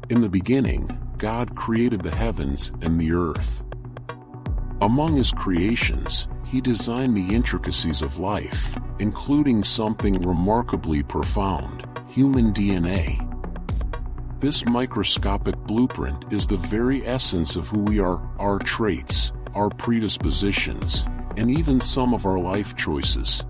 In the beginning, God created the heavens and the earth. Among his creations, he designed the intricacies of life, including something remarkably profound: human DNA. This microscopic blueprint is the very essence of who we are, our traits, our predispositions, and even some of our life choices.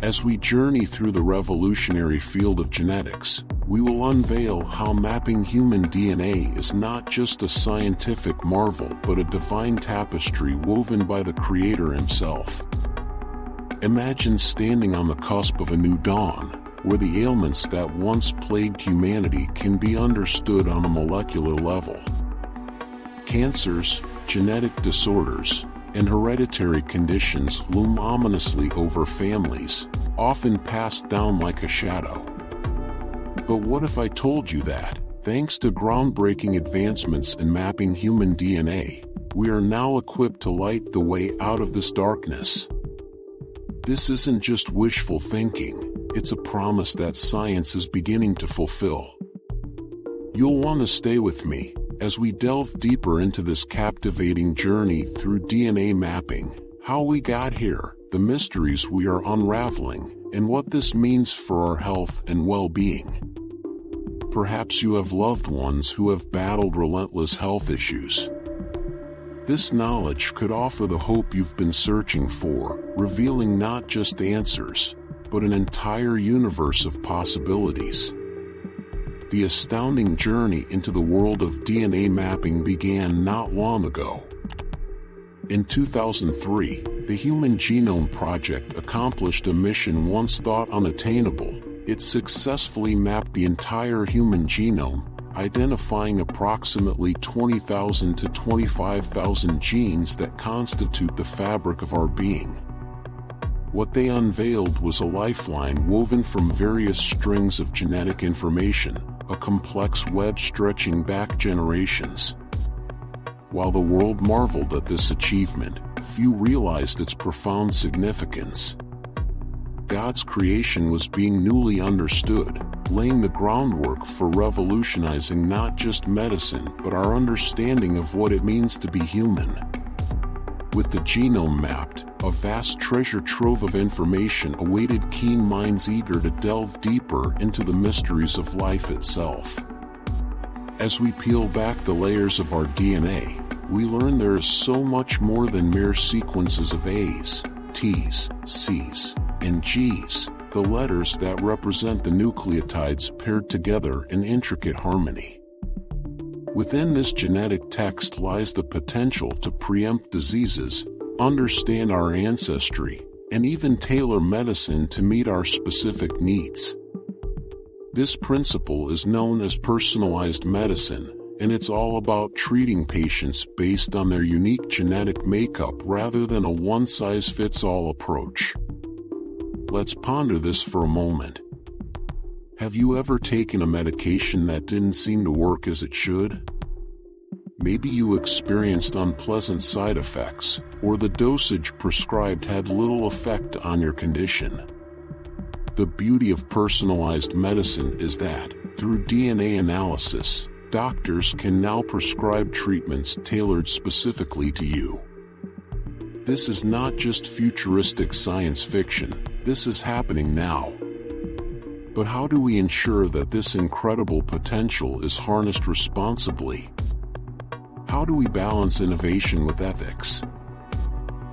As we journey through the revolutionary field of genetics, we will unveil how mapping human DNA is not just a scientific marvel but a divine tapestry woven by the Creator himself. Imagine standing on the cusp of a new dawn, where the ailments that once plagued humanity can be understood on a molecular level. Cancers, genetic disorders, and hereditary conditions loom ominously over families, often passed down like a shadow. But what if I told you that, thanks to groundbreaking advancements in mapping human DNA, we are now equipped to light the way out of this darkness? This isn't just wishful thinking. It's a promise that science is beginning to fulfill. You'll want to stay with me as we delve deeper into this captivating journey through DNA mapping, how we got here, the mysteries we are unraveling, and what this means for our health and well-being. Perhaps you have loved ones who have battled relentless health issues. This knowledge could offer the hope you've been searching for, revealing not just answers, but an entire universe of possibilities. The astounding journey into the world of DNA mapping began not long ago. In 2003, the Human Genome Project accomplished a mission once thought unattainable. It successfully mapped the entire human genome, identifying approximately 20,000 to 25,000 genes that constitute the fabric of our being. What they unveiled was a lifeline woven from various strings of genetic information, a complex web stretching back generations. While the world marveled at this achievement, few realized its profound significance. God's creation was being newly understood, laying the groundwork for revolutionizing not just medicine but our understanding of what it means to be human. With the genome mapped, a vast treasure trove of information awaited keen minds eager to delve deeper into the mysteries of life itself. As we peel back the layers of our DNA, we learn there is so much more than mere sequences of A's, T's, C's, and G's, the letters that represent the nucleotides paired together in intricate harmony. Within this genetic text lies the potential to preempt diseases, understand our ancestry, and even tailor medicine to meet our specific needs. This principle is known as personalized medicine, and it's all about treating patients based on their unique genetic makeup rather than a one-size-fits-all approach. Let's ponder this for a moment. Have you ever taken a medication that didn't seem to work as it should? Maybe you experienced unpleasant side effects, or the dosage prescribed had little effect on your condition. The beauty of personalized medicine is that, through DNA analysis, doctors can now prescribe treatments tailored specifically to you. This is not just futuristic science fiction, this is happening now. But how do we ensure that this incredible potential is harnessed responsibly? How do we balance innovation with ethics?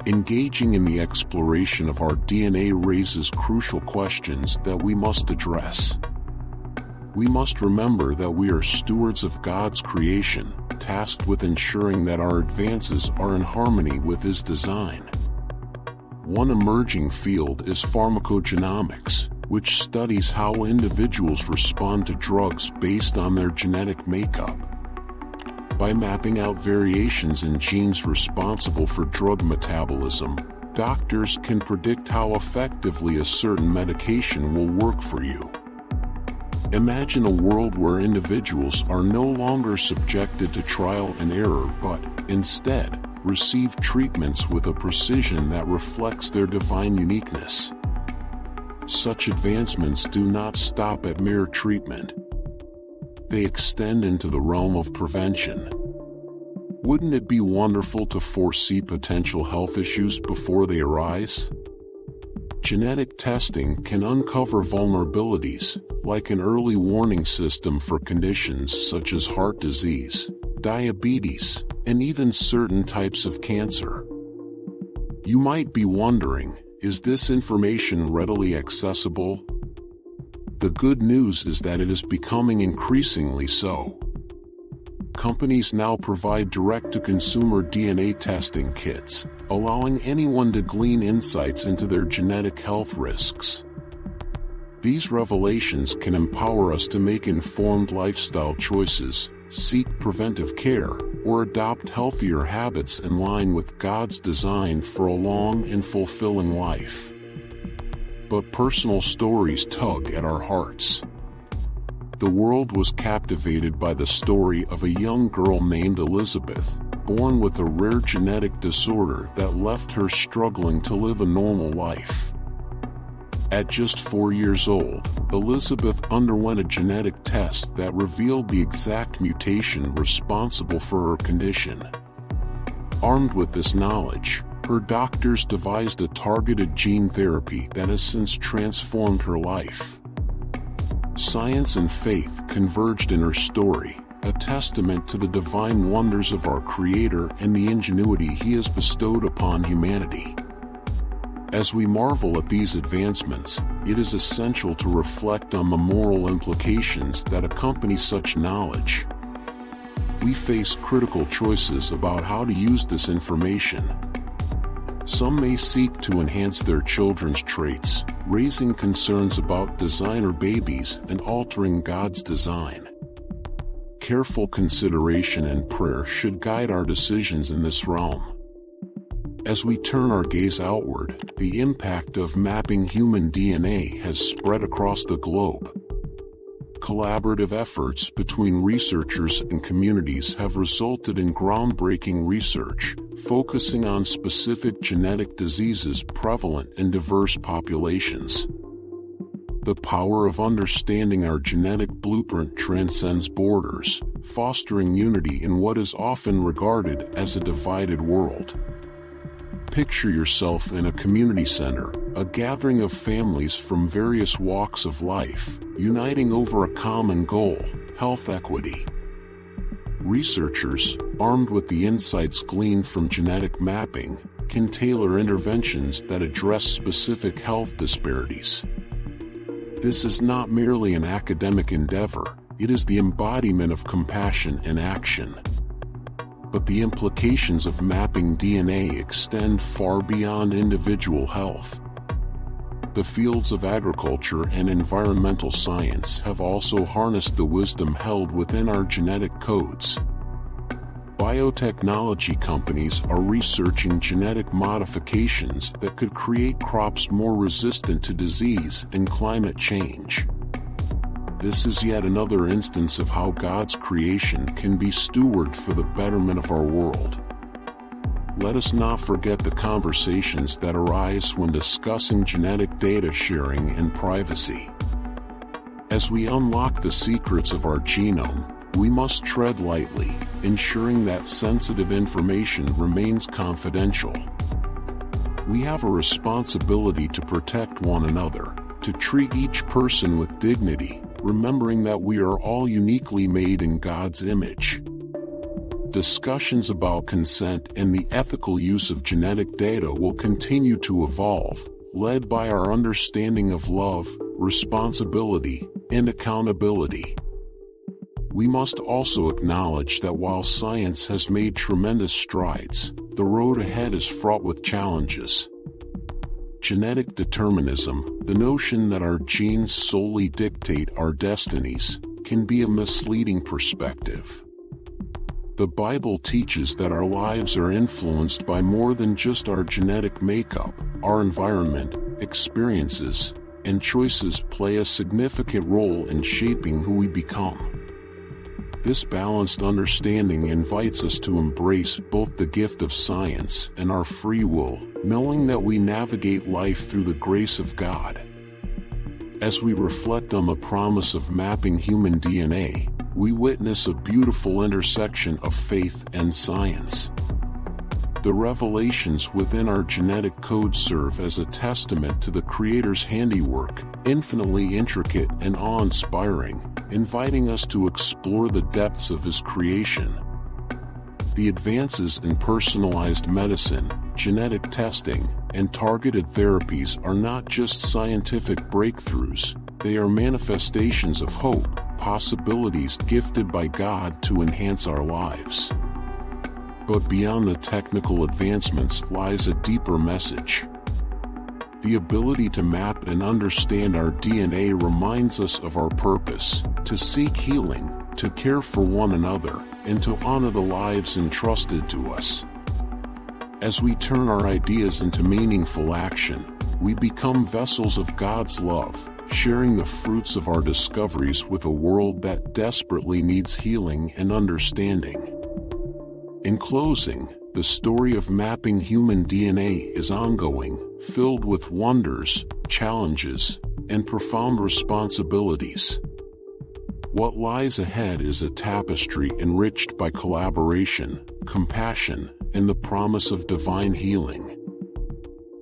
Engaging in the exploration of our DNA raises crucial questions that we must address. We must remember that we are stewards of God's creation, tasked with ensuring that our advances are in harmony with His design. One emerging field is pharmacogenomics, which studies how individuals respond to drugs based on their genetic makeup. By mapping out variations in genes responsible for drug metabolism, doctors can predict how effectively a certain medication will work for you. Imagine a world where individuals are no longer subjected to trial and error but, instead, receive treatments with a precision that reflects their divine uniqueness. Such advancements do not stop at mere treatment. they extend into the realm of prevention. Wouldn't it be wonderful to foresee potential health issues before they arise? Genetic testing can uncover vulnerabilities, like an early warning system for conditions such as heart disease, diabetes, and even certain types of cancer. You might be wondering, is this information readily accessible? The good news is that it is becoming increasingly so. Companies now provide direct-to-consumer DNA testing kits, allowing anyone to glean insights into their genetic health risks. These revelations can empower us to make informed lifestyle choices, seek preventive care, or adopt healthier habits in line with God's design for a long and fulfilling life. But personal stories tug at our hearts. The world was captivated by the story of a young girl named Elizabeth, born with a rare genetic disorder that left her struggling to live a normal life. At just 4 years old, Elizabeth underwent a genetic test that revealed the exact mutation responsible for her condition. Armed with this knowledge, her doctors devised a targeted gene therapy that has since transformed her life. Science and faith converged in her story, a testament to the divine wonders of our Creator and the ingenuity He has bestowed upon humanity. As we marvel at these advancements, it is essential to reflect on the moral implications that accompany such knowledge. We face critical choices about how to use this information. Some may seek to enhance their children's traits, raising concerns about designer babies and altering God's design. Careful consideration and prayer should guide our decisions in this realm. As we turn our gaze outward, the impact of mapping human DNA has spread across the globe. Collaborative efforts between researchers and communities have resulted in groundbreaking research, focusing on specific genetic diseases prevalent in diverse populations. The power of understanding our genetic blueprint transcends borders, fostering unity in what is often regarded as a divided world. Picture yourself in a community center, a gathering of families from various walks of life, uniting over a common goal: health equity. Researchers, armed with the insights gleaned from genetic mapping, can tailor interventions that address specific health disparities. This is not merely an academic endeavor, it is the embodiment of compassion in action. But the implications of mapping DNA extend far beyond individual health. The fields of agriculture and environmental science have also harnessed the wisdom held within our genetic codes. Biotechnology companies are researching genetic modifications that could create crops more resistant to disease and climate change. This is yet another instance of how God's creation can be stewarded for the betterment of our world. Let us not forget the conversations that arise when discussing genetic data sharing and privacy. As we unlock the secrets of our genome, we must tread lightly, ensuring that sensitive information remains confidential. We have a responsibility to protect one another, to treat each person with dignity, remembering that we are all uniquely made in God's image. Discussions about consent and the ethical use of genetic data will continue to evolve, led by our understanding of love, responsibility, and accountability. We must also acknowledge that while science has made tremendous strides, the road ahead is fraught with challenges. Genetic determinism, the notion that our genes solely dictate our destinies, can be a misleading perspective. The Bible teaches that our lives are influenced by more than just our genetic makeup. Our environment, experiences, and choices play a significant role in shaping who we become. This balanced understanding invites us to embrace both the gift of science and our free will, knowing that we navigate life through the grace of God. As we reflect on the promise of mapping human DNA, we witness a beautiful intersection of faith and science. The revelations within our genetic code serve as a testament to the Creator's handiwork, infinitely intricate and awe-inspiring, inviting us to explore the depths of His creation. The advances in personalized medicine, genetic testing, and targeted therapies are not just scientific breakthroughs, they are manifestations of hope, possibilities gifted by God to enhance our lives. But beyond the technical advancements lies a deeper message. The ability to map and understand our DNA reminds us of our purpose, to seek healing, to care for one another, and to honor the lives entrusted to us. As we turn our ideas into meaningful action, we become vessels of God's love, sharing the fruits of our discoveries with a world that desperately needs healing and understanding. In closing, the story of mapping human DNA is ongoing, filled with wonders, challenges, and profound responsibilities. What lies ahead is a tapestry enriched by collaboration, compassion, and the promise of divine healing.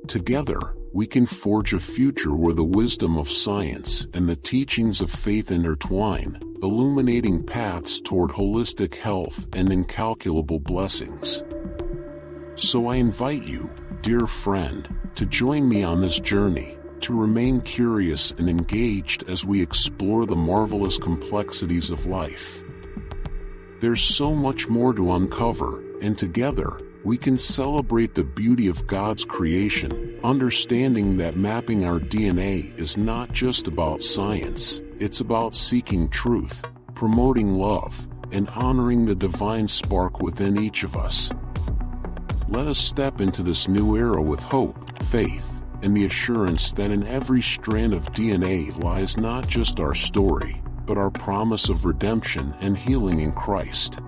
Together, we can forge a future where the wisdom of science and the teachings of faith intertwine, illuminating paths toward holistic health and incalculable blessings. So I invite you, dear friend, to join me on this journey, to remain curious and engaged as we explore the marvelous complexities of life. There's so much more to uncover, and together, we can celebrate the beauty of God's creation, understanding that mapping our DNA is not just about science, it's about seeking truth, promoting love, and honoring the divine spark within each of us. Let us step into this new era with hope, faith, and the assurance that in every strand of DNA lies not just our story, but our promise of redemption and healing in Christ.